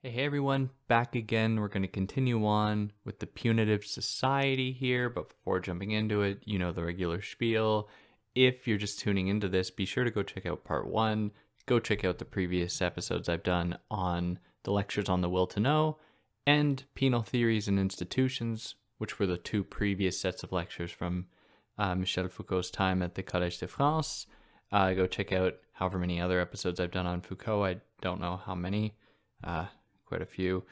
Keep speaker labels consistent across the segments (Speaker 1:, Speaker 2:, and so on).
Speaker 1: Hey everyone, back again. We're going to continue on with the Punitive Society here, but before jumping into it, you know the regular spiel. If you're just tuning into this, be sure to go check out part 1. Go check out the previous episodes I've done on the lectures on the will to know and penal theories and institutions, which were the two previous sets of lectures from Michel Foucault's time at the Collège de France. Go check out however many other episodes I've done on Foucault. I don't know how many. Quite a few.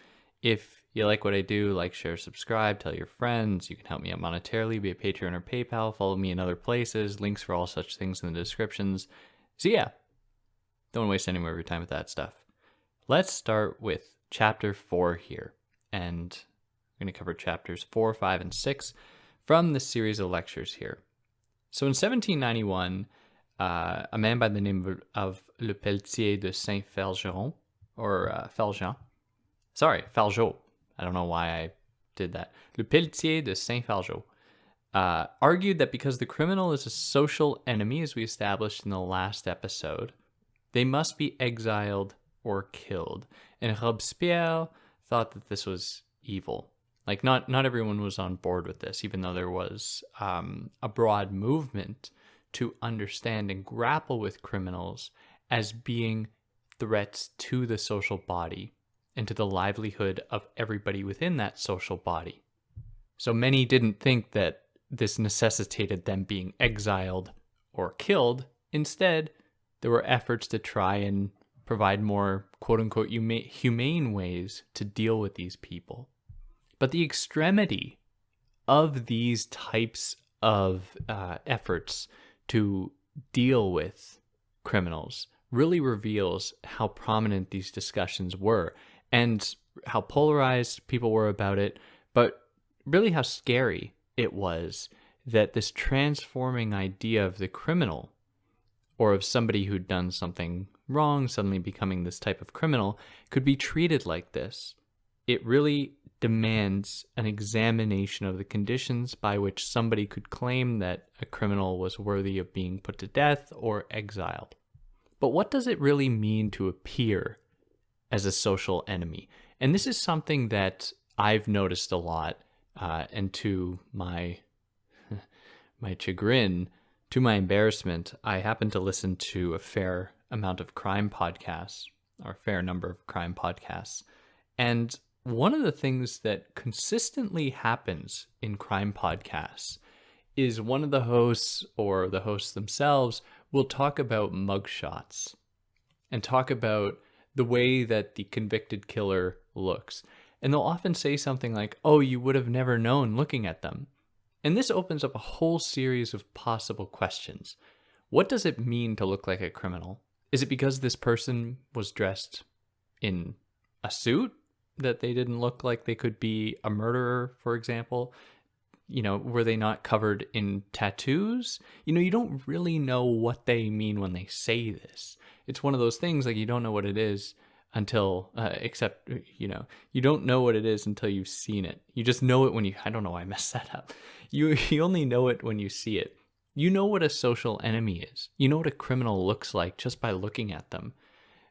Speaker 1: If you like what I do, like, share, subscribe, tell your friends. You can help me out monetarily, be a Patreon or PayPal, follow me in other places, links for all such things in the descriptions. So yeah, don't waste any more of your time with that stuff. Let's start with chapter 4 here, and I'm going to cover chapters 4, 5, and 6 from this series of lectures here. So in 1791, a man by the name of Le Pelletier de Saint-Fargeron, or Faljean, Fargeau. I don't know why I did that. Le Pelletier de Saint-Fargeau argued that because the criminal is a social enemy, as we established in the last episode, they must be exiled or killed. And Robespierre thought that this was evil. Like, not everyone was on board with this, even though there was a broad movement to understand and grapple with criminals as being threats to the social body and to the livelihood of everybody within that social body. So many didn't think that this necessitated them being exiled or killed. Instead, there were efforts to try and provide more quote-unquote humane ways to deal with these people. But the extremity of these types of efforts to deal with criminals really reveals how prominent these discussions were and how polarized people were about it, but really how scary it was that this transforming idea of the criminal, or of somebody who'd done something wrong suddenly becoming this type of criminal, could be treated like this. It really demands an examination of the conditions by which somebody could claim that a criminal was worthy of being put to death or exiled. But what does it really mean to appear as a social enemy? And this is something that I've noticed a lot, and to my chagrin, to my embarrassment, I happen to listen to a fair amount of crime podcasts, or a fair number of crime podcasts. And one of the things that consistently happens in crime podcasts is one of the hosts or the hosts themselves will talk about mugshots and talk about the way that the convicted killer looks. And they'll often say something like, oh, you would have never known looking at them. And this opens up a whole series of possible questions. What does it mean to look like a criminal? Is it because this person was dressed in a suit that they didn't look like they could be a murderer, for example? You know, were they not covered in tattoos? You know, you don't really know what they mean when they say this. It's one of those things, like, you don't know what it is until, you don't know what it is until you've seen it. You just know it when I don't know why I messed that up. You only know it when you see it. You know what a social enemy is. You know what a criminal looks like just by looking at them.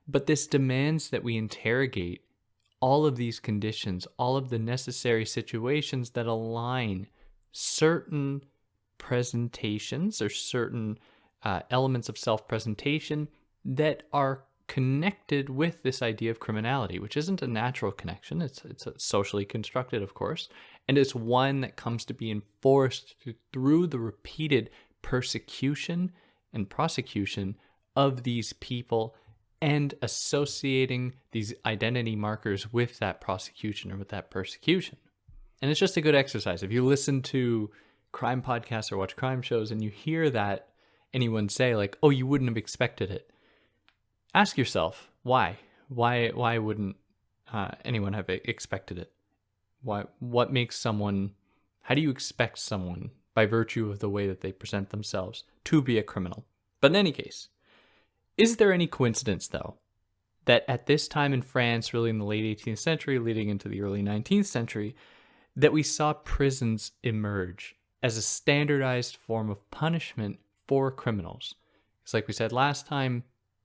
Speaker 1: But this demands that we interrogate all of these conditions, all of the necessary situations that align certain presentations or certain elements of self-presentation that are connected with this idea of criminality, which isn't a natural connection. It's socially constructed, of course, and it's one that comes to be enforced through the repeated persecution and prosecution of these people and associating these identity markers with that prosecution or with that persecution. And it's just a good exercise. If you listen to crime podcasts or watch crime shows and you hear that anyone say, like, oh, you wouldn't have expected it, ask yourself, why? Why wouldn't anyone have expected it? What makes someone, how do you expect someone, by virtue of the way that they present themselves, to be a criminal? But in any case, is there any coincidence, though, that at this time in France, really in the late 18th century, leading into the early 19th century, that we saw prisons emerge as a standardized form of punishment for criminals? It's like we said last time,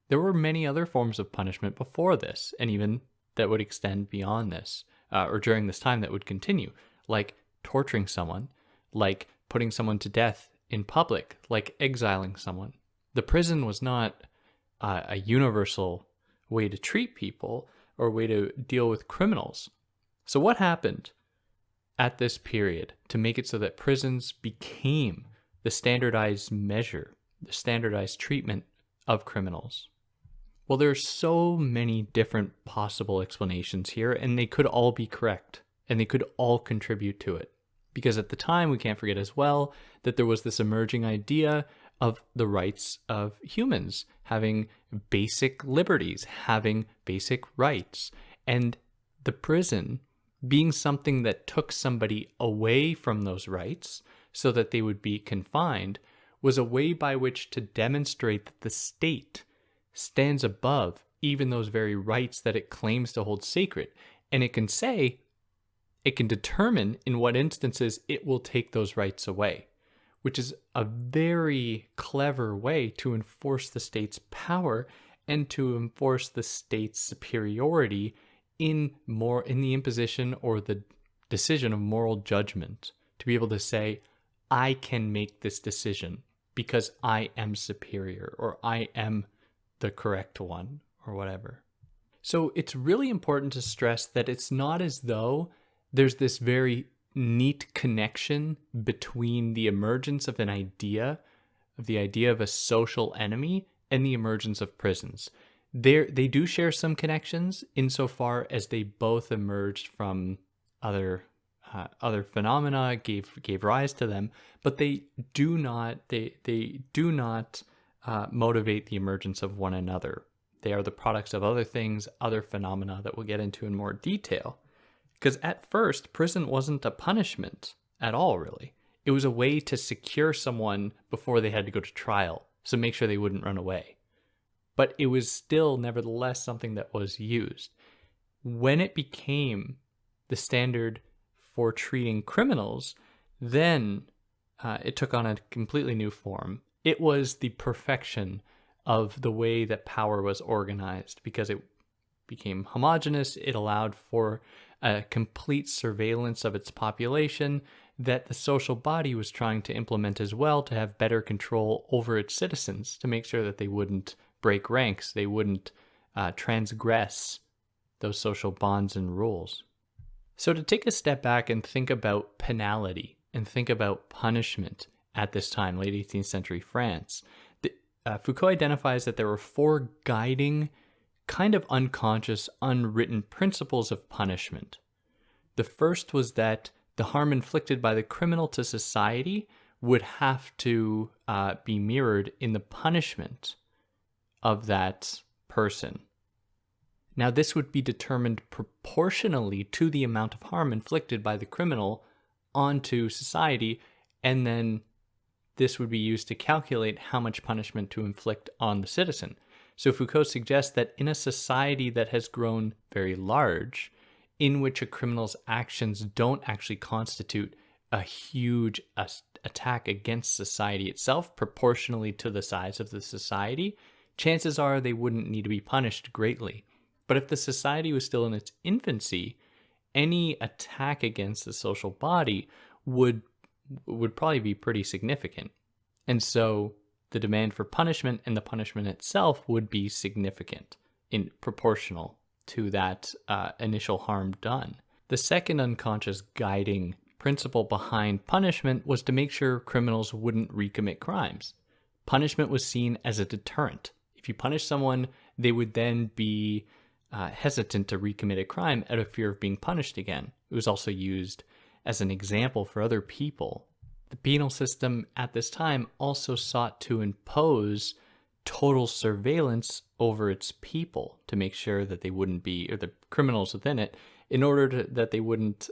Speaker 1: there were many other forms of punishment before this, and even that would extend beyond this, or during this time that would continue, like torturing someone, like putting someone to death in public, like exiling someone. The prison was not a universal way to treat people or way to deal with criminals. So what happened at this period to make it so that prisons became the standardized measure, the standardized treatment of criminals? Well, there are so many different possible explanations here, and they could all be correct, and they could all contribute to it. Because at the time, we can't forget as well that there was this emerging idea of the rights of humans, having basic liberties, having basic rights, and the prison being something that took somebody away from those rights so that they would be confined was a way by which to demonstrate that the state stands above even those very rights that it claims to hold sacred. And it can determine in what instances it will take those rights away, which is a very clever way to enforce the state's power and to enforce the state's superiority in the imposition or the decision of moral judgment, to be able to say, I can make this decision because I am superior, or I am the correct one, or whatever. So it's really important to stress that it's not as though there's this very neat connection between the emergence of the idea of a social enemy and the emergence of prisons. They do share some connections insofar as they both emerged from other phenomena, gave rise to them, but they do not motivate the emergence of one another. They are the products of other things, other phenomena that we'll get into in more detail. Because at first, prison wasn't a punishment at all, really. It was a way to secure someone before they had to go to trial, so make sure they wouldn't run away. But it was still, nevertheless, something that was used. When it became the standard for treating criminals, then it took on a completely new form. It was the perfection of the way that power was organized, because it became homogenous. It allowed for a complete surveillance of its population that the social body was trying to implement as well, to have better control over its citizens, to make sure that they wouldn't break ranks, they wouldn't transgress those social bonds and rules. So to take a step back and think about penalty and think about punishment at this time, late 18th century France, Foucault identifies that there were 4 guiding, kind of unconscious, unwritten principles of punishment. The first was that the harm inflicted by the criminal to society would have to be mirrored in the punishment of that person. Now, this would be determined proportionally to the amount of harm inflicted by the criminal onto society, and then this would be used to calculate how much punishment to inflict on the citizen. So Foucault suggests that in a society that has grown very large, in which a criminal's actions don't actually constitute a huge attack against society itself, proportionally to the size of the society, chances are they wouldn't need to be punished greatly. But if the society was still in its infancy, any attack against the social body would probably be pretty significant. And so the demand for punishment and the punishment itself would be significant, in proportional to that initial harm done. The second unconscious guiding principle behind punishment was to make sure criminals wouldn't recommit crimes. Punishment was seen as a deterrent. If you punish someone, they would then be hesitant to recommit a crime out of fear of being punished again. It was also used as an example for other people. The penal system at this time also sought to impose total surveillance over its people to make sure that they wouldn't be, or the criminals within it, in order that they wouldn't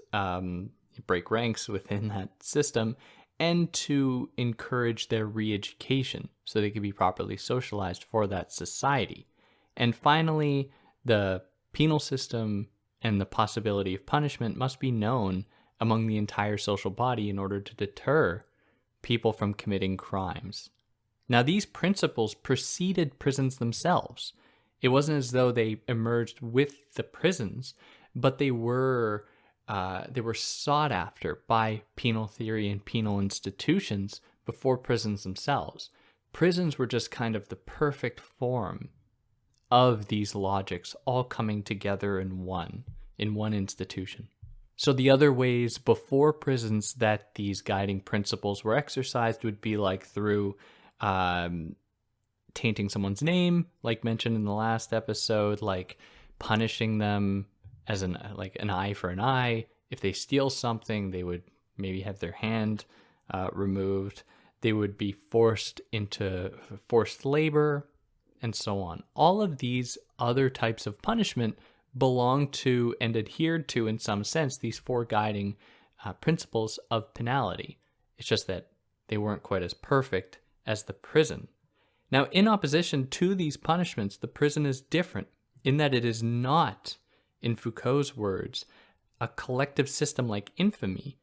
Speaker 1: break ranks within that system, and to encourage their re-education so they could be properly socialized for that society. And finally, the penal system and the possibility of punishment must be known among the entire social body in order to deter people from committing crimes. Now, these principles preceded prisons themselves. It wasn't as though they emerged with the prisons, but they were sought after by penal theory and penal institutions before prisons themselves. Prisons were just kind of the perfect form of these logics all coming together in one institution. So the other ways before prisons that these guiding principles were exercised would be like through tainting someone's name, like mentioned in the last episode, like punishing them as an eye for an eye. If they steal something, they would maybe have their hand removed. They would be forced into forced labor, and so on. All of these other types of punishment belong to and adhered to, in some sense, these four guiding principles of penalty. It's just that they weren't quite as perfect as the prison. Now, in opposition to these punishments, the prison is different in that it is not, in Foucault's words, a collective system like infamy.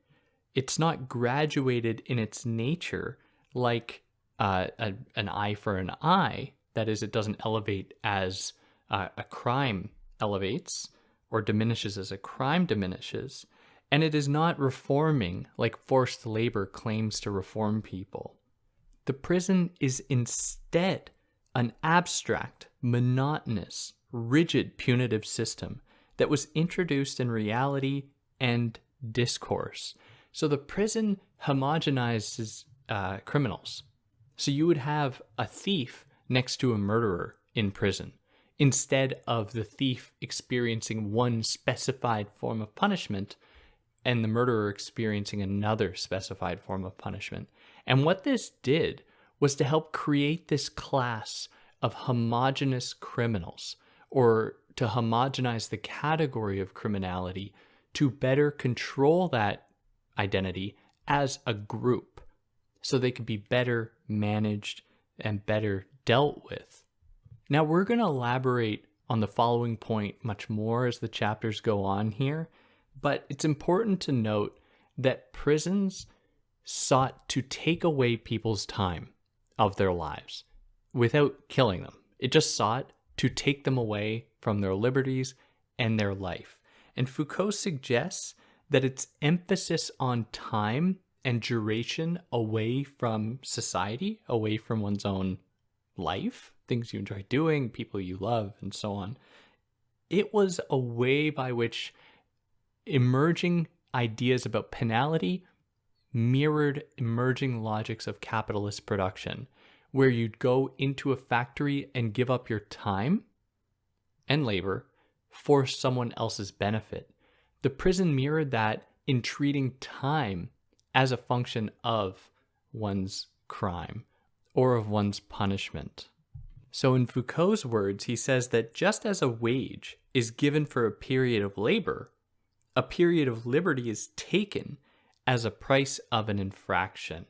Speaker 1: It's not graduated in its nature like an eye for an eye. That is, it doesn't elevate as a crime elevates or diminishes as a crime diminishes. And it is not reforming like forced labor claims to reform people. The prison is instead an abstract, monotonous, rigid punitive system that was introduced in reality and discourse. So the prison homogenizes criminals. So you would have a thief next to a murderer in prison, instead of the thief experiencing one specified form of punishment and the murderer experiencing another specified form of punishment. And what this did was to help create this class of homogeneous criminals, or to homogenize the category of criminality to better control that identity as a group, so they could be better managed and better dealt with. Now, we're going to elaborate on the following point much more as the chapters go on here, but it's important to note that prisons sought to take away people's time of their lives without killing them. It just sought to take them away from their liberties and their life. And Foucault suggests that its emphasis on time and duration away from society, away from one's own life, things you enjoy doing, people you love, and so on. It was a way by which emerging ideas about penalty mirrored emerging logics of capitalist production, where you'd go into a factory and give up your time and labor for someone else's benefit. The prison mirrored that in treating time as a function of one's crime or of one's punishment. So in Foucault's words, he says that just as a wage is given for a period of labor, a period of liberty is taken as a price of an infraction.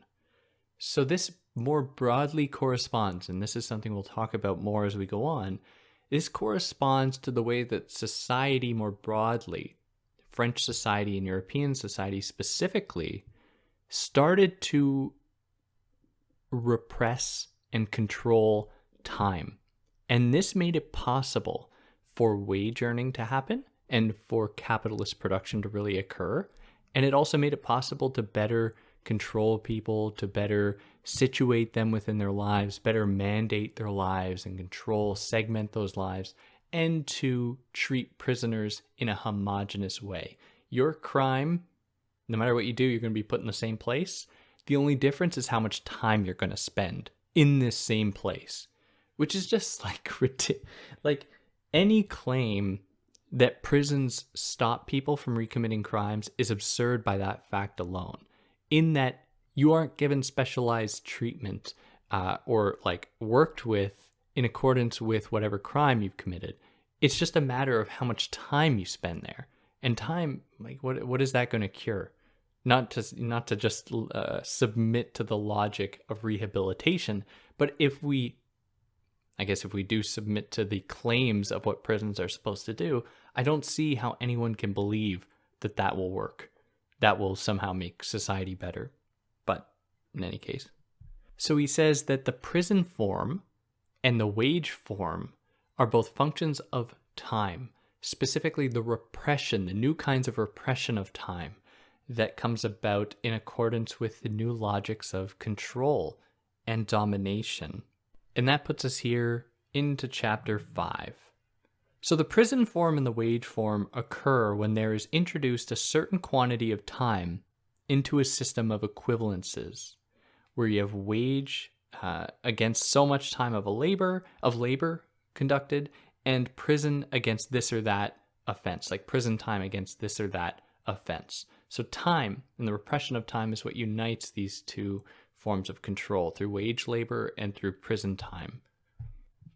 Speaker 1: So this more broadly corresponds, and this is something we'll talk about more as we go on, this corresponds to the way that society more broadly, French society and European society specifically, started to repress and control time. And this made it possible for wage earning to happen and for capitalist production to really occur. And it also made it possible to better control people, to better situate them within their lives, better mandate their lives and control, segment those lives, and to treat prisoners in a homogeneous way. Your crime, no matter what you do, you're going to be put in the same place. The only difference is how much time you're going to spend in this same place, which is just like any claim that prisons stop people from recommitting crimes is absurd by that fact alone, in that you aren't given specialized treatment or like worked with in accordance with whatever crime you've committed. It's just a matter of how much time you spend there. And time, like, what is that going to cure? Not to just submit to the logic of rehabilitation, but if we do submit to the claims of what prisons are supposed to do, I don't see how anyone can believe that that will work. That will somehow make society better. But in any case. So he says that the prison form and the wage form are both functions of time, specifically the repression, the new kinds of repression of time that comes about in accordance with the new logics of control and domination. And that puts us here into chapter 5. So the prison form and the wage form occur when there is introduced a certain quantity of time into a system of equivalences, where you have wage against so much time of labor conducted, and prison against this or that offense, like prison time against this or that offense. So time and the repression of time is what unites these two forms of control, through wage labor and through prison time.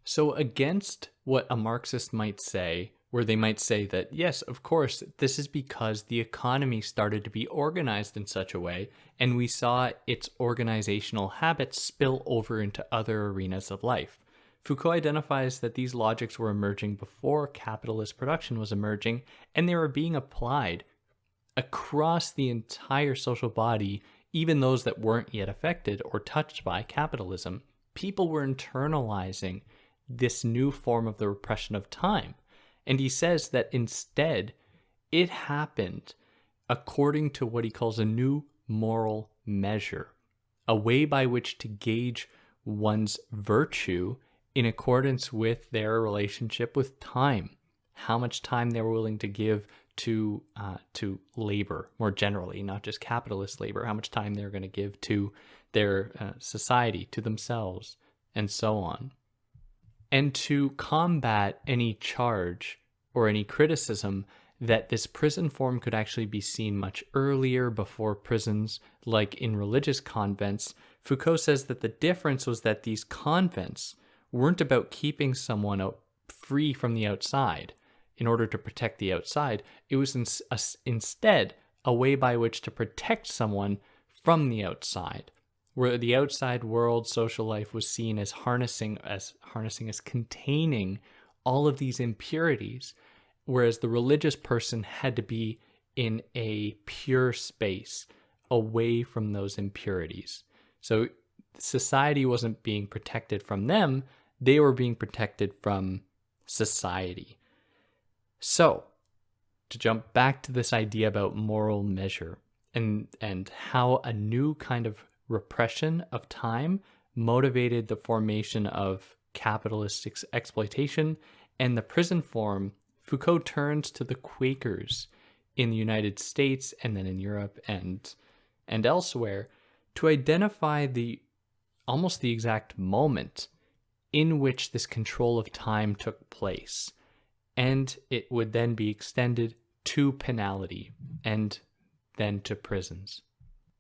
Speaker 1: So against what a Marxist might say, where they might say that, yes, of course, this is because the economy started to be organized in such a way, and we saw its organizational habits spill over into other arenas of life. Foucault identifies that these logics were emerging before capitalist production was emerging, and they were being applied across the entire social body, even those that weren't yet affected or touched by capitalism. People were internalizing this new form of the repression of time. And he says that instead, it happened according to what he calls a new moral measure, a way by which to gauge one's virtue in accordance with their relationship with time, how much time they were willing to give to labor more generally, not just capitalist labor, how much time they're going to give to their society, to themselves, and so on. And to combat any charge or any criticism that this prison form could actually be seen much earlier, before prisons, like in religious convents, Foucault says that the difference was that these convents weren't about keeping someone free from the outside in order to protect the outside. It was instead a way by which to protect someone from the outside, where the outside world, social life, was seen as containing all of these impurities, whereas the religious person had to be in a pure space away from those impurities. So society wasn't being protected from them, they were being protected from society. So, to jump back to this idea about moral measure and how a new kind of repression of time motivated the formation of capitalist exploitation and the prison form, Foucault turns to the Quakers in the United States and then in Europe and elsewhere to identify almost the exact moment in which this control of time took place. And it would then be extended to penalty and then to prisons.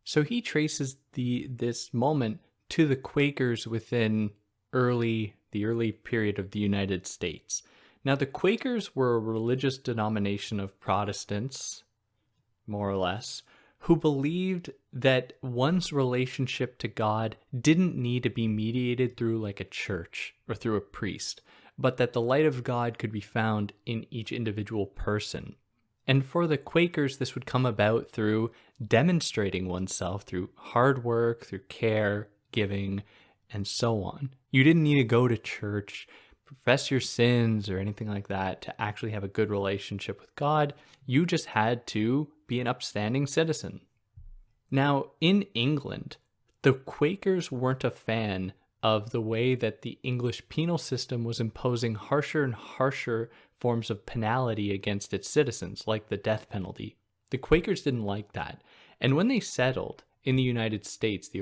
Speaker 1: So he traces this moment to the Quakers within the early period of the United States. Now, the Quakers were a religious denomination of Protestants, more or less, who believed that one's relationship to God didn't need to be mediated through like a church or through a priest, but that the light of God could be found in each individual person. And for the Quakers, this would come about through demonstrating oneself through hard work, through care, giving, and so on. You didn't need to go to church, profess your sins, or anything like that to actually have a good relationship with God. You just had to be an upstanding citizen. Now, in England, the Quakers weren't a fan of the way that the English penal system was imposing harsher and harsher forms of penalty against its citizens, like the death penalty. The Quakers didn't like that. And when they settled in the United States, the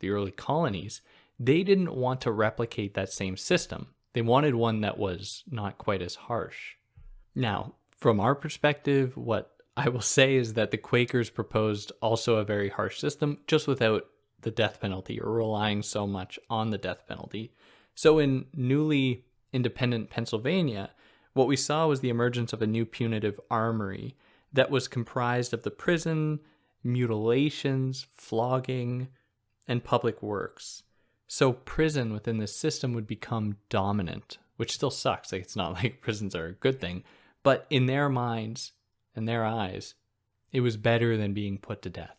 Speaker 1: early colonies, they didn't want to replicate that same system. They wanted one that was not quite as harsh. Now, from our perspective, what I will say is that the Quakers proposed also a very harsh system, just without the death penalty or relying so much on the death penalty. So in newly independent Pennsylvania, what we saw was the emergence of a new punitive armory that was comprised of the prison, mutilations, flogging, and public works. So prison within this system would become dominant, which still sucks. Like, it's not like prisons are a good thing, but in their minds and their eyes, it was better than being put to death.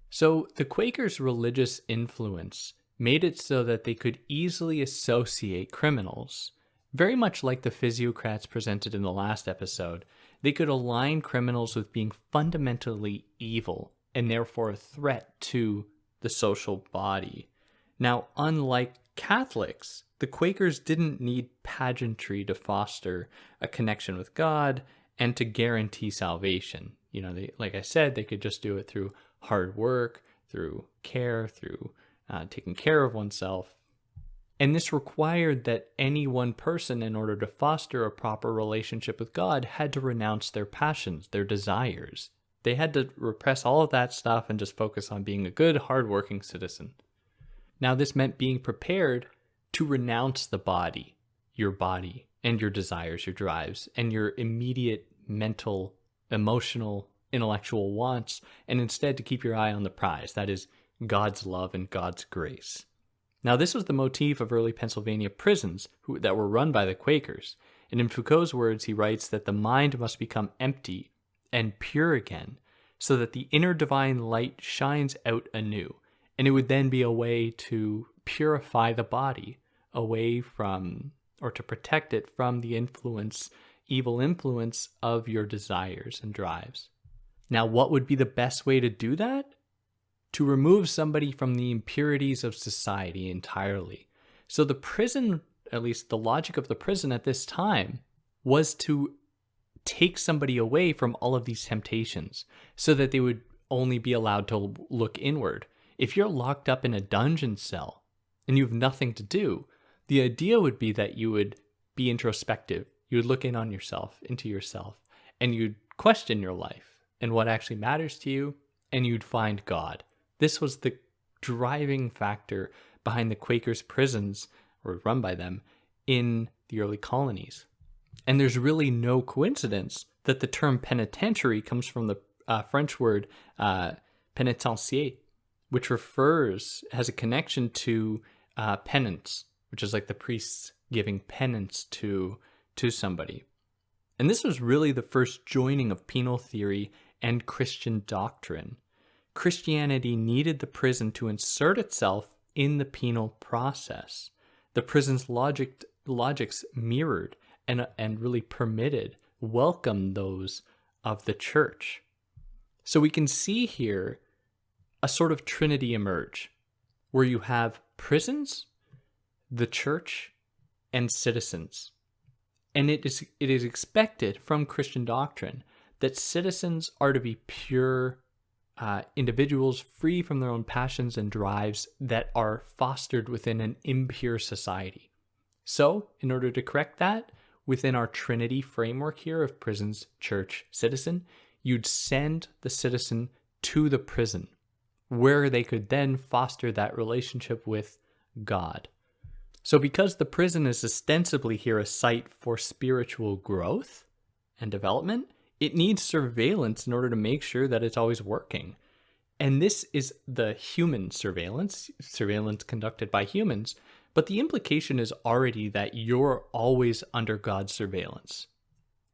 Speaker 1: So the Quakers' religious influence made it so that they could easily associate criminals Very much like the physiocrats presented in the last episode, they could align criminals with being fundamentally evil and therefore a threat to the social body. Now, unlike Catholics, the Quakers didn't need pageantry to foster a connection with God and to guarantee salvation. Like I said, they could just do it through hard work, through care, through taking care of oneself. And this required that any one person, in order to foster a proper relationship with God, had to renounce their passions, their desires. They had to repress all of that stuff and just focus on being a good, hardworking citizen. Now, this meant being prepared to renounce the body, and your desires, your drives, and your immediate mental, emotional, intellectual wants, and instead to keep your eye on the prize, that is, God's love and God's grace. Now, this was the motif of early Pennsylvania prisons that were run by the Quakers. And in Foucault's words, he writes that the mind must become empty and pure again, so that the inner divine light shines out anew. And it would then be a way to purify the body away from, or to protect it from the evil influence of your desires and drives. Now, what would be the best way to do that? To remove somebody from the impurities of society entirely. So the prison, at least the logic of the prison at this time, was to take somebody away from all of these temptations so that they would only be allowed to look inward. If you're locked up in a dungeon cell and you have nothing to do, the idea would be that you would be introspective. You would look into yourself, and you'd question your life and what actually matters to you, and you'd find God. This was the driving factor behind the Quakers' prisons, or run by them, in the early colonies. And there's really no coincidence that the term penitentiary comes from the French word pénitencier, which has a connection to penance, which is like the priests giving penance to somebody. And this was really the first joining of penal theory and Christian doctrine. Christianity needed the prison to insert itself in the penal process. The prison's logics mirrored and really welcomed those of the church. So we can see here a sort of trinity emerge, where you have prisons, the church, and citizens. And it is expected from Christian doctrine that citizens are to be pure individuals free from their own passions and drives that are fostered within an impure society. So, in order to correct that, within our Trinity framework here of prisons, church, citizen, you'd send the citizen to the prison, where they could then foster that relationship with God. So because the prison is ostensibly here a site for spiritual growth and development, it needs surveillance in order to make sure that it's always working. And this is the human surveillance conducted by humans, but the implication is already that you're always under God's surveillance.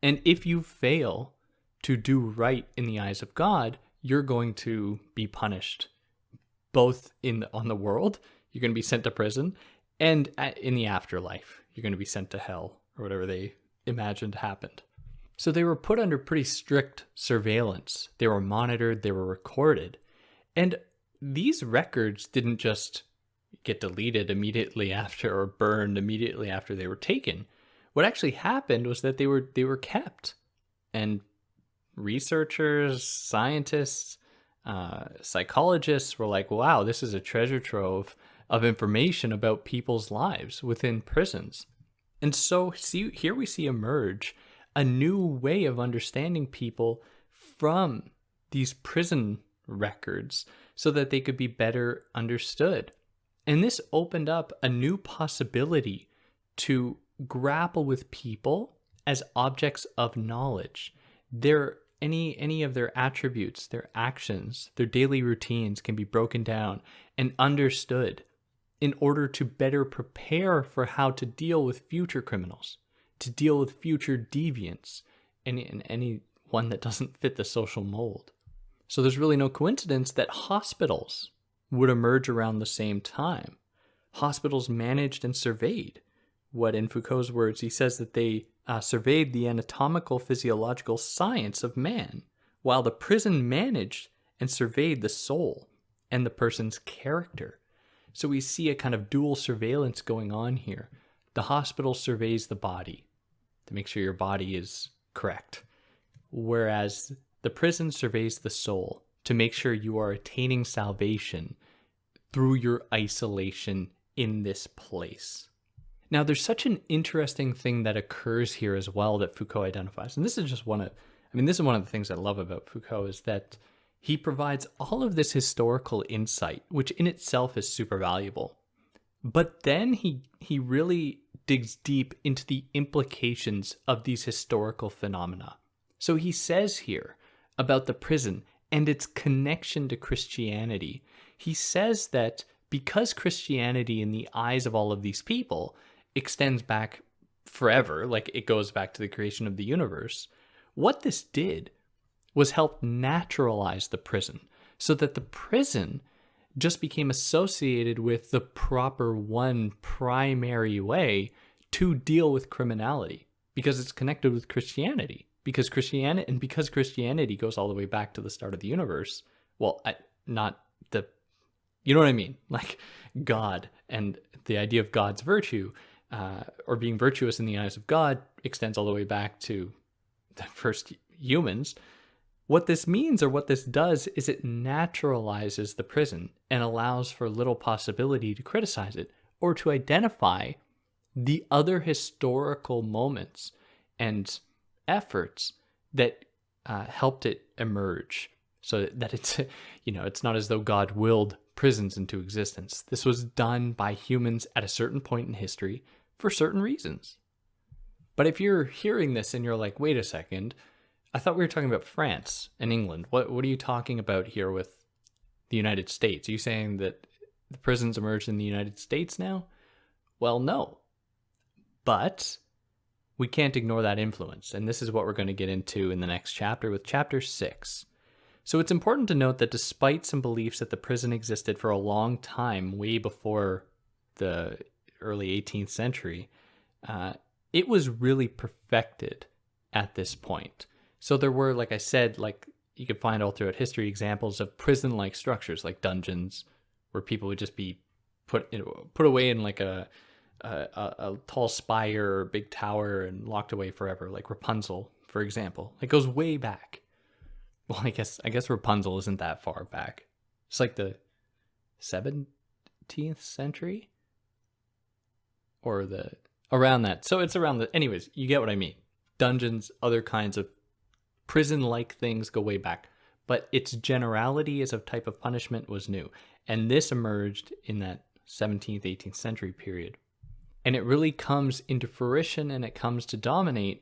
Speaker 1: And if you fail to do right in the eyes of God, you're going to be punished, both on the world, you're going to be sent to prison, and in the afterlife, you're going to be sent to hell, or whatever they imagined happened. So they were put under pretty strict surveillance. They were monitored, they were recorded. And these records didn't just get deleted immediately after or burned immediately after they were taken. What actually happened was that they were kept. And researchers, scientists, psychologists were like, wow, this is a treasure trove of information about people's lives within prisons. And so here we see emerge a new way of understanding people from these prison records so that they could be better understood. And this opened up a new possibility to grapple with people as objects of knowledge. Any of their attributes, their actions, their daily routines can be broken down and understood in order to better prepare for how to deal with future criminals, to deal with future deviants, and anyone that doesn't fit the social mold. So there's really no coincidence that hospitals would emerge around the same time. Hospitals managed and surveyed what, in Foucault's words, he says that they surveyed the anatomical physiological science of man, while the prison managed and surveyed the soul and the person's character. So we see a kind of dual surveillance going on here. The hospital surveys the body to make sure your body is correct, whereas the prison surveys the soul to make sure you are attaining salvation through your isolation in this place. Now, there's such an interesting thing that occurs here as well that Foucault identifies. And this is just one of the things I love about Foucault, is that he provides all of this historical insight, which in itself is super valuable. But then he really digs deep into the implications of these historical phenomena. So he says here about the prison and its connection to Christianity. He says that because Christianity, in the eyes of all of these people, extends back forever, like it goes back to the creation of the universe, what this did was help naturalize the prison, so that the prison just became associated with the proper one primary way to deal with criminality, because it's connected with Christianity. Because Christianity goes all the way back to the start of the universe. Well, you know what I mean? Like God, and the idea of God's virtue, or being virtuous in the eyes of God, extends all the way back to the first humans. What this means, or what this does, is it naturalizes the prison and allows for little possibility to criticize it or to identify the other historical moments and efforts that helped it emerge, so that it's not as though God willed prisons into existence. This was done by humans at a certain point in history for certain reasons. But if you're hearing this and you're like, wait a second, I thought we were talking about France and England. What are you talking about here with the United States? Are you saying that the prisons emerged in the United States now? Well, no. But we can't ignore that influence, and this is what we're going to get into in the next chapter, with chapter 6. So it's important to note that despite some beliefs that the prison existed for a long time, way before the early 18th century, it was really perfected at this point. So there were, like I said, like you could find all throughout history, examples of prison-like structures, like dungeons, where people would just be put away in like a tall spire or big tower and locked away forever, like Rapunzel, for example. It goes way back. Well, I guess Rapunzel isn't that far back. It's like the 17th century, or around that. So it's around anyways, you get what I mean. Dungeons, other kinds of prison-like things go way back, but its generality as a type of punishment was new. And this emerged in that 17th, 18th century period. And it really comes into fruition, and it comes to dominate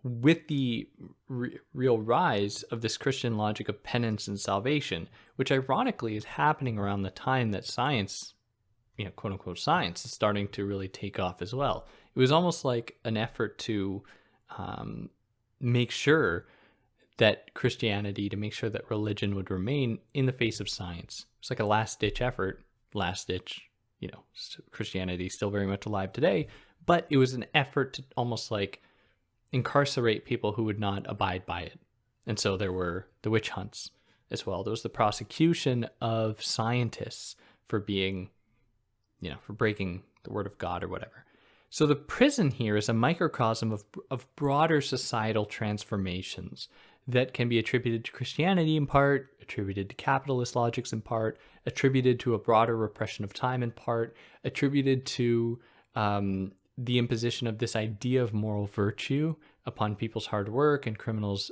Speaker 1: with the real rise of this Christian logic of penance and salvation, which ironically is happening around the time that science, quote unquote science, is starting to really take off as well. It was almost like an effort to make sure that Christianity, to make sure that religion would remain in the face of science. It's like a last-ditch effort, Christianity is still very much alive today, but it was an effort to almost like incarcerate people who would not abide by it. And so there were the witch hunts as well. There was the prosecution of scientists for being, for breaking the word of God or whatever. So the prison here is a microcosm of broader societal transformations that can be attributed to Christianity in part, attributed to capitalist logics in part, attributed to a broader repression of time in part, attributed to the imposition of this idea of moral virtue upon people's hard work and criminals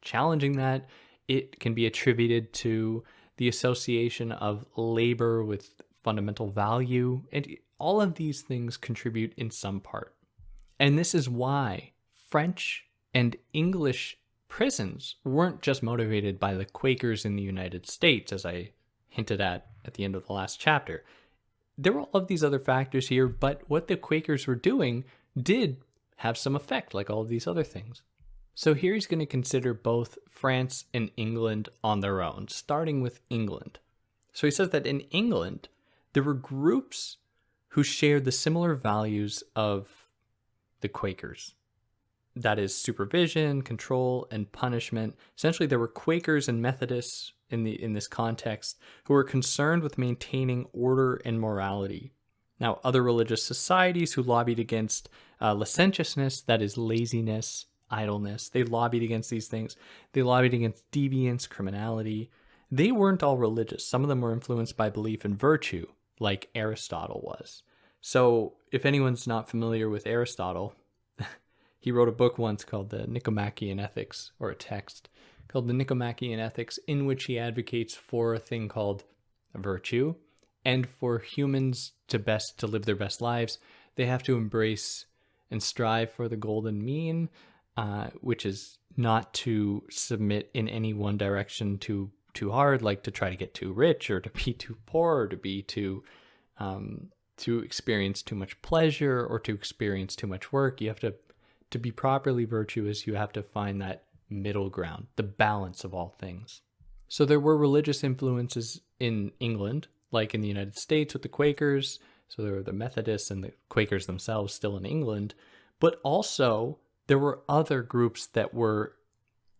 Speaker 1: challenging that. It can be attributed to the association of labor with fundamental value, and all of these things contribute in some part. And this is why French and English prisons weren't just motivated by the Quakers in the United States, as I hinted at the end of the last chapter. There were all of these other factors here, but what the Quakers were doing did have some effect, like all of these other things. So here he's going to consider both France and England on their own, starting with England. So he says that in England, there were groups who shared the similar values of the Quakers. That is supervision, control, and punishment. Essentially, there were Quakers and Methodists in this context who were concerned with maintaining order and morality. Now, other religious societies who lobbied against licentiousness, that is laziness, idleness, they lobbied against these things. They lobbied against deviance, criminality. They weren't all religious. Some of them were influenced by belief in virtue, like Aristotle was. So if anyone's not familiar with Aristotle, he wrote a book once called the Nicomachean Ethics, or a text called the Nicomachean Ethics, in which he advocates for a thing called virtue. And for humans to live their best lives, they have to embrace and strive for the golden mean, which is not to submit in any one direction too hard, like to try to get too rich or to be too poor or to be to experience too much pleasure or to experience too much work. You have to be properly virtuous, you have to find that middle ground, the balance of all things. So there were religious influences in England, like in the United States with the Quakers. So there were the Methodists and the Quakers themselves still in England. But also there were other groups that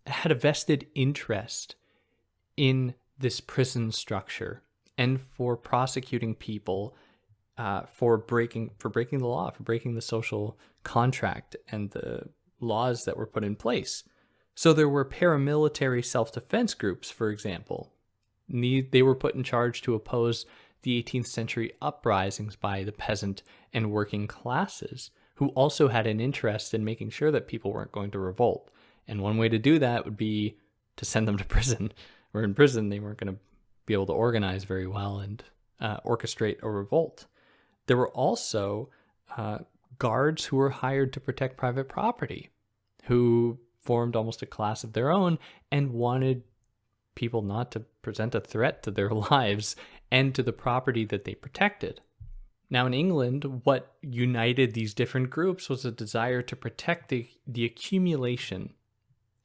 Speaker 1: had a vested interest in this prison structure and for prosecuting people for breaking the law, for breaking the social contract and the laws that were put in place. So there were paramilitary self-defense groups, for example. They were put in charge to oppose the 18th century uprisings by the peasant and working classes, who also had an interest in making sure that people weren't going to revolt. And one way to do that would be to send them to prison, where in prison they weren't going to be able to organize very well and orchestrate a revolt. There were also guards who were hired to protect private property, who formed almost a class of their own and wanted people not to present a threat to their lives and to the property that they protected. Now in England, what united these different groups was a desire to protect the accumulation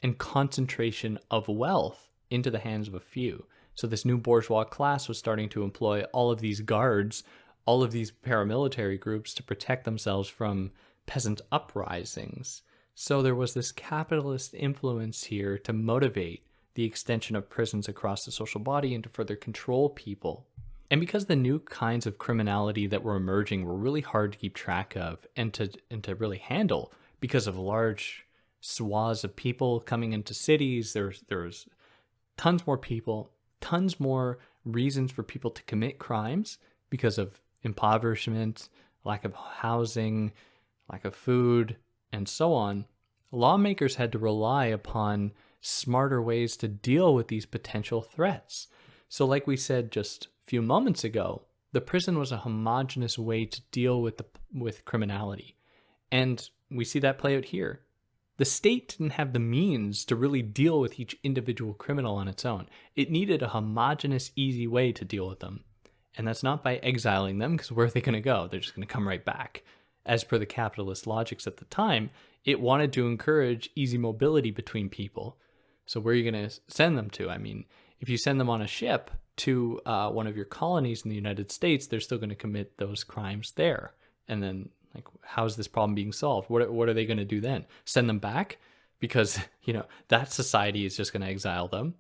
Speaker 1: and concentration of wealth into the hands of a few. So this new bourgeois class was starting to employ all of these guards, all of these paramilitary groups to protect themselves from peasant uprisings. So there was this capitalist influence here to motivate the extension of prisons across the social body and to further control people. And because the new kinds of criminality that were emerging were really hard to keep track of and to really handle because of large swaths of people coming into cities, there was tons more people, tons more reasons for people to commit crimes because of impoverishment, lack of housing, lack of food, and so on. Lawmakers had to rely upon smarter ways to deal with these potential threats. So like we said just a few moments ago, the prison was a homogeneous way to deal with criminality. And we see that play out here. The state didn't have the means to really deal with each individual criminal on its own. It needed a homogeneous, easy way to deal with them. And that's not by exiling them, because where are they going to go? They're just going to come right back. As per the capitalist logics at the time, it wanted to encourage easy mobility between people. So where are you going to send them to? I mean, if you send them on a ship to one of your colonies in the United States, they're still going to commit those crimes there. And then, like, how's this problem being solved? What are they going to do then? Send them back? Because, that society is just going to exile them.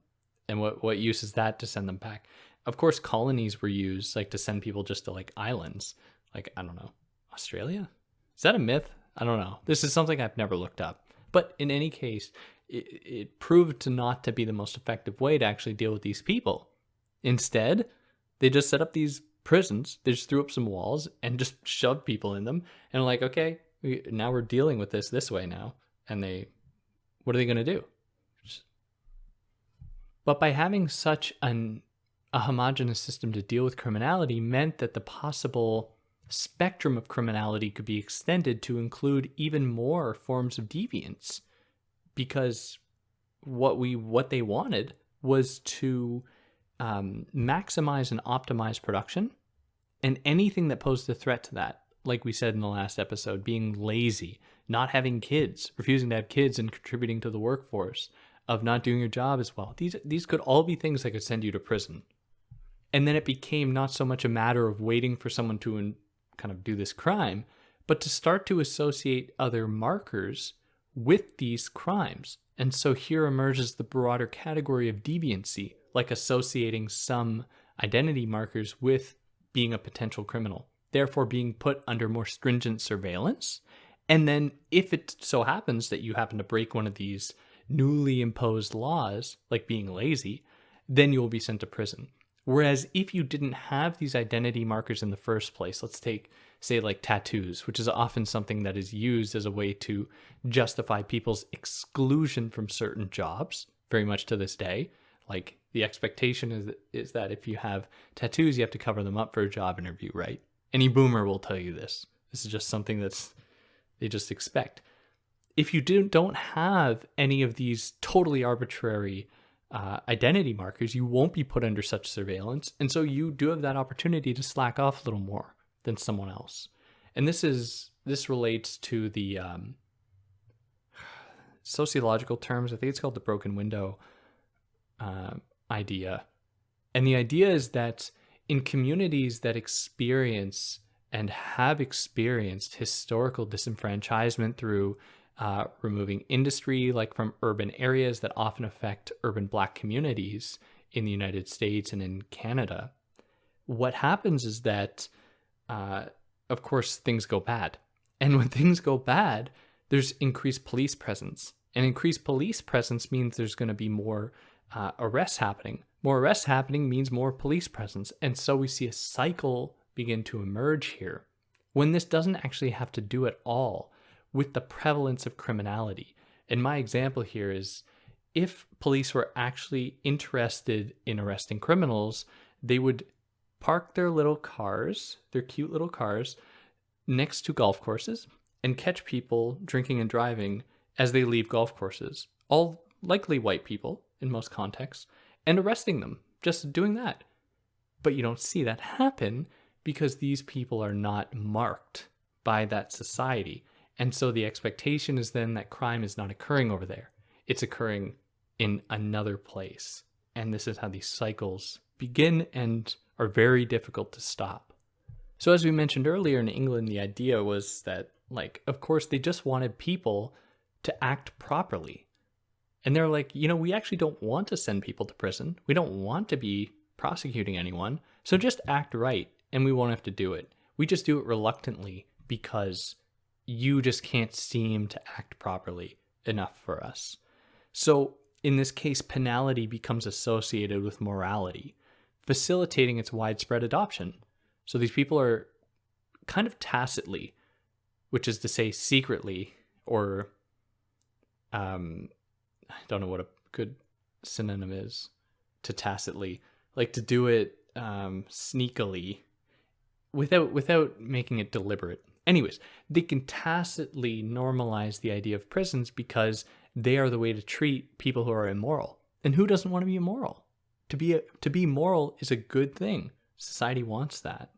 Speaker 1: And what use is that to send them back? Of course, colonies were used, like, to send people just to, like, islands. Like, I don't know, Australia? Is that a myth? I don't know. This is something I've never looked up. But in any case, it proved to not to be the most effective way to actually deal with these people. Instead, they just set up these prisons. They just threw up some walls and just shoved people in them. And like, okay, now we're dealing with this way now. And what are they going to do? But by having such a homogeneous system to deal with criminality meant that the possible spectrum of criminality could be extended to include even more forms of deviance, because what they wanted was to maximize and optimize production, and anything that posed a threat to that, like we said in the last episode, being lazy, not having kids, refusing to have kids and contributing to the workforce, of not doing your job as well. These could all be things that could send you to prison. And then it became not so much a matter of waiting for someone to kind of do this crime, but to start to associate other markers with these crimes. And so here emerges the broader category of deviancy, like associating some identity markers with being a potential criminal, therefore being put under more stringent surveillance. And then if it so happens that you happen to break one of these newly imposed laws, like being lazy, then you will be sent to prison. Whereas if you didn't have these identity markers in the first place, let's take, say, like tattoos, which is often something that is used as a way to justify people's exclusion from certain jobs, very much to this day. Like the expectation is that if you have tattoos, you have to cover them up for a job interview, right? Any boomer will tell you this. This is just something they just expect. If you don't have any of these totally arbitrary identity markers, you won't be put under such surveillance. And so you do have that opportunity to slack off a little more than someone else. And this relates to the sociological terms. I think it's called the broken window idea. And the idea is that in communities that experience and have experienced historical disenfranchisement through removing industry, like from urban areas that often affect urban Black communities in the United States and in Canada, what happens is that, of course, things go bad. And when things go bad, there's increased police presence. And increased police presence means there's going to be more arrests happening. More arrests happening means more police presence. And so we see a cycle begin to emerge here, when this doesn't actually have to do at all with the prevalence of criminality. And my example here is, if police were actually interested in arresting criminals, they would park their little cars, their cute little cars, next to golf courses and catch people drinking and driving as they leave golf courses, all likely white people in most contexts, and arresting them, just doing that. But you don't see that happen because these people are not marked by that society. And so the expectation is then that crime is not occurring over there. It's occurring in another place. And this is how these cycles begin and are very difficult to stop. So as we mentioned earlier, in England, the idea was that, like, of course, they just wanted people to act properly. And they're like, we actually don't want to send people to prison. We don't want to be prosecuting anyone. So just act right and we won't have to do it. We just do it reluctantly because you just can't seem to act properly enough for us. So in this case, penality becomes associated with morality, facilitating its widespread adoption. So these people are kind of tacitly, which is to say secretly, or I don't know what a good synonym is to tacitly, like to do it sneakily without making it deliberate. Anyways, they can tacitly normalize the idea of prisons because they are the way to treat people who are immoral. And who doesn't want to be immoral? To be moral is a good thing. Society wants that.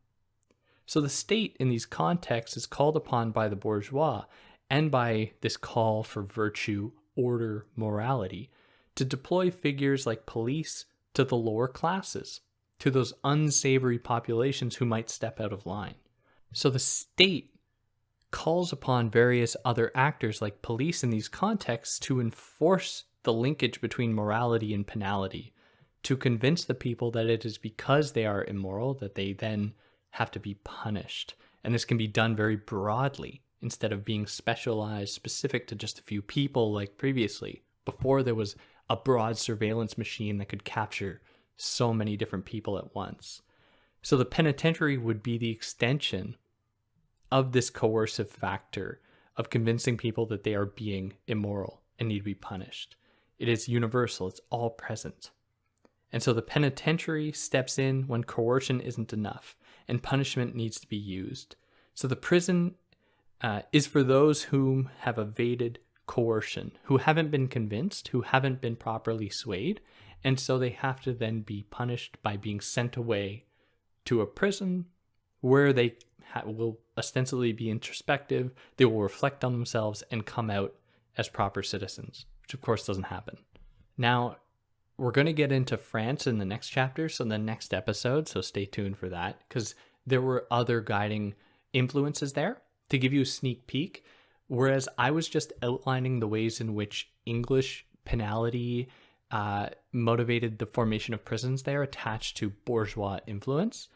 Speaker 1: So the state in these contexts is called upon by the bourgeois and by this call for virtue, order, morality to deploy figures like police to the lower classes, to those unsavory populations who might step out of line. So the state calls upon various other actors like police in these contexts to enforce the linkage between morality and penality, to convince the people that it is because they are immoral that they then have to be punished. And this can be done very broadly instead of being specialized, specific to just a few people like previously, before there was a broad surveillance machine that could capture so many different people at once. So the penitentiary would be the extension of this coercive factor of convincing people that they are being immoral and need to be punished. It is universal. It's all present. And so the penitentiary steps in when coercion isn't enough and punishment needs to be used. So the prison is for those whom have evaded coercion, who haven't been convinced, who haven't been properly swayed, and so they have to then be punished by being sent away to a prison where they will ostensibly be introspective, they will reflect on themselves and come out as proper citizens, which of course doesn't happen. Now, we're going to get into France in the next chapter, so the next episode, so stay tuned for that, because there were other guiding influences there to give you a sneak peek, whereas I was just outlining the ways in which English penality motivated the formation of prisons there attached to bourgeois influence.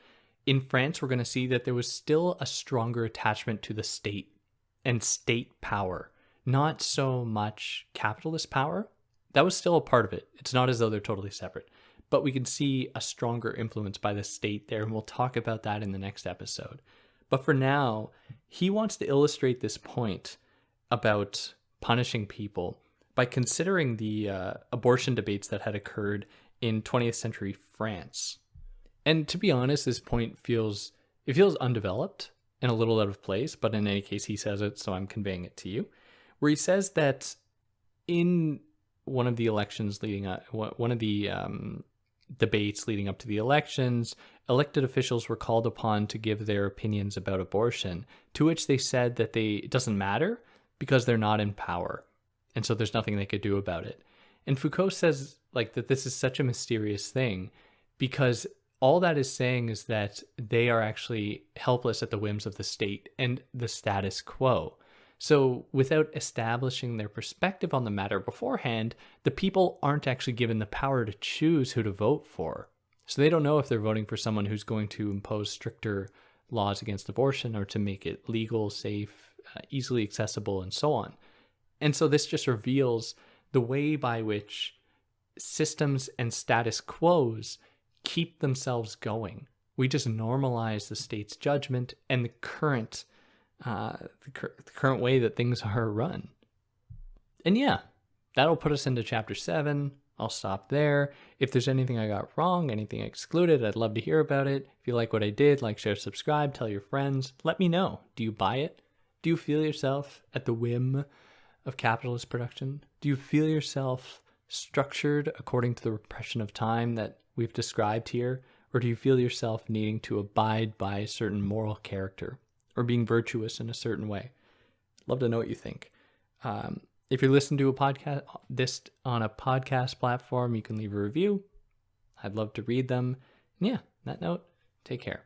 Speaker 1: In France, we're going to see that there was still a stronger attachment to the state and state power, not so much capitalist power. That was still a part of it. It's not as though they're totally separate, but we can see a stronger influence by the state there, and we'll talk about that in the next episode. But for now, he wants to illustrate this point about punishing people by considering the abortion debates that had occurred in 20th century France. And to be honest, this point feels undeveloped and a little out of place, but in any case, he says it, so I'm conveying it to you, where he says that in one of the elections leading up, one of the debates leading up to the elections, elected officials were called upon to give their opinions about abortion, to which they said that it doesn't matter because they're not in power. And so there's nothing they could do about it. And Foucault says that this is such a mysterious thing because all that is saying is that they are actually helpless at the whims of the state and the status quo. So without establishing their perspective on the matter beforehand, the people aren't actually given the power to choose who to vote for. So they don't know if they're voting for someone who's going to impose stricter laws against abortion or to make it legal, safe, easily accessible, and so on. And so this just reveals the way by which systems and status quos keep themselves going. We just normalize the state's judgment and the current way that things are run. And yeah, that'll put us into chapter 7. I'll stop there. If there's anything I got wrong, anything I excluded, I'd love to hear about it. If you like what I did, like, share, subscribe, tell your friends. Let me know. Do you buy it? Do you feel yourself at the whim of capitalist production? Do you feel yourself structured according to the repression of time that we've described here? Or do you feel yourself needing to abide by a certain moral character or being virtuous in a certain way? Love to know what you think. If you're listening to this on a podcast platform, you can leave a review. I'd love to read them. And yeah, on that note, take care.